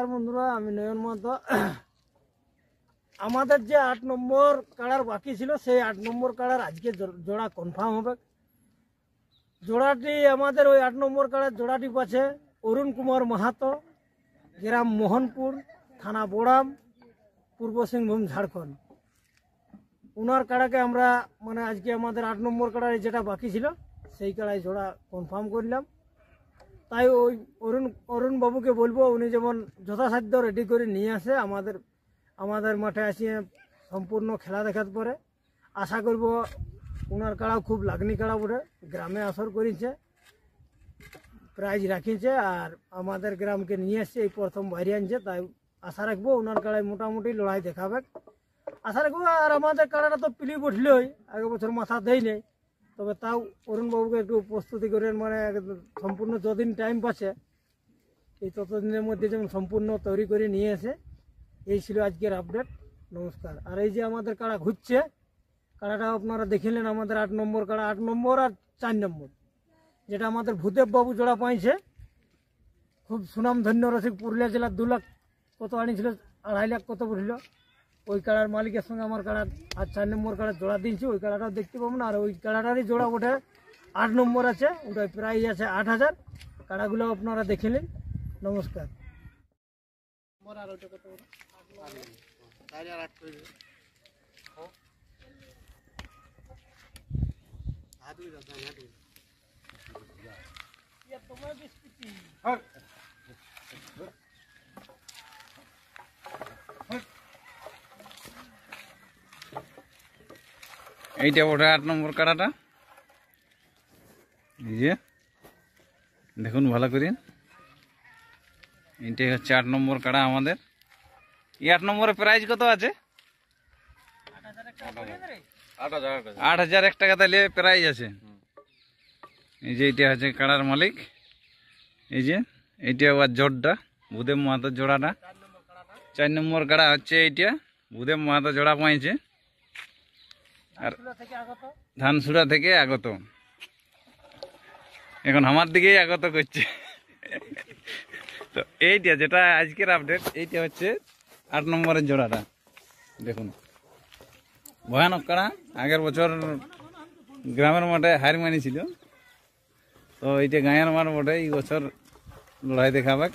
নমস্কার বন্ধুরা, আমি নয়ন মাহাতো। আমাদের যে 8 নম্বর কাড়ার বাকি ছিল, সেই 8 নম্বর কাড়ার আজকে জোড়া কনফার্ম হবে। জোড়াটি আমাদের ওই 8 নম্বর কাড়ার জোড়াটি পাচ্ছে অরুণ কুমার মাহাতো, গ্রাম মোহনপুর, থানা বোড়াম, পূর্ব সিংভূম, ঝাড়খণ্ড। ওনার কাড়াকে আমরা আজকে আমাদের 8 নম্বর কাড়ার যেটা বাকি ছিল সেই কাড়ায় জোড়া কনফার্ম করলাম। তাই ওই অরুণ বাবুকে বলবো উনি যেমন যথাসাধ্য রেডি করে নিয়ে আসে আমাদের মাঠে আসিয়ে সম্পূর্ণ খেলা দেখার পরে। আশা করব ওনার কাড়াও খুব লাগনি কাড়া বটে, গ্রামে আসর করেছে, প্রাইজ রাখিছে, আর আমাদের গ্রামকে নিয়ে এসছে, এই প্রথম বাইরে আনছে। তাই আশা রাখবো ওনার কাড়ায় মোটামুটি লড়াই দেখাবে, আশা রাখবো। আর আমাদের কাড়াটা তো পিলি বসলেই, আগের বছর মাথা দেয় নেই, তবে তাও অরুণবাবুকে একটু প্রস্তুতি করে সম্পূর্ণ যতদিন টাইম পাচ্ছে এই ততদিনের মধ্যে যেমন সম্পূর্ণ তৈরি করে নিয়ে এসে। এই ছিল আজকের আপডেট। নমস্কার। আর এই যে আমাদের কাড়া ঘুরছে, কাড়াটা আপনারা দেখিলেন, আমাদের 8 নম্বর কাড়া, 8 নম্বর আর 4 নম্বর, যেটা আমাদের ভূদেব বাবু জোড়া পাইছে। খুব সুনাম ধন্য রসিক, পুরুলিয়া জেলার 2 লাখ কত আনিছিল, 2.5 লাখ কত পড়ছিল। ওই কাড়ার মালিকের সঙ্গে আমার কাড়ার আর 4 নম্বর কাড়া জোড়া দিয়েছি, ওই কাড়াটাও দেখতে পাবো না। আর ওই কাড়াটারই জোড়া ওঠে 8 নম্বর আছে, ওটাই প্রাইস আছে 8,000। কাড়াগুলো আপনারা দেখে নিন। নমস্কার। এইটা ওঠে 8 নম্বর কাড়াটা, এই যে দেখুন ভালো করে। এইটাই হচ্ছে 8 নম্বর কাড়া আমাদের। এই 8 নম্বরের প্রাইস কত আছে? 8,001 টাকা তাহলে প্রাইস আছে। এই যে এইটা হচ্ছে কাড়ার মালিক, এই যে এইটা আবার জোড়টা ভূদেব মাহাতো জোড়াটা। 4 নম্বর কাড়া হচ্ছে এইটা, ভূদেব মাহাতো জোড়া পাইছে, আর ধানসুড়া থেকে আগত। এখন আমার দিকেই আগত করছে। তো এইটা যেটা আজকের আপডেট, এইটা হচ্ছে 8 নম্বরের জোড়াটা। দেখুন ভয়ানক কাড়া, আগের বছর গ্রামের মাঠে হার মানিছিল, তো এইটা গাঁয়ের মাঠ বটে, এই বছর লড়াই দেখাবে।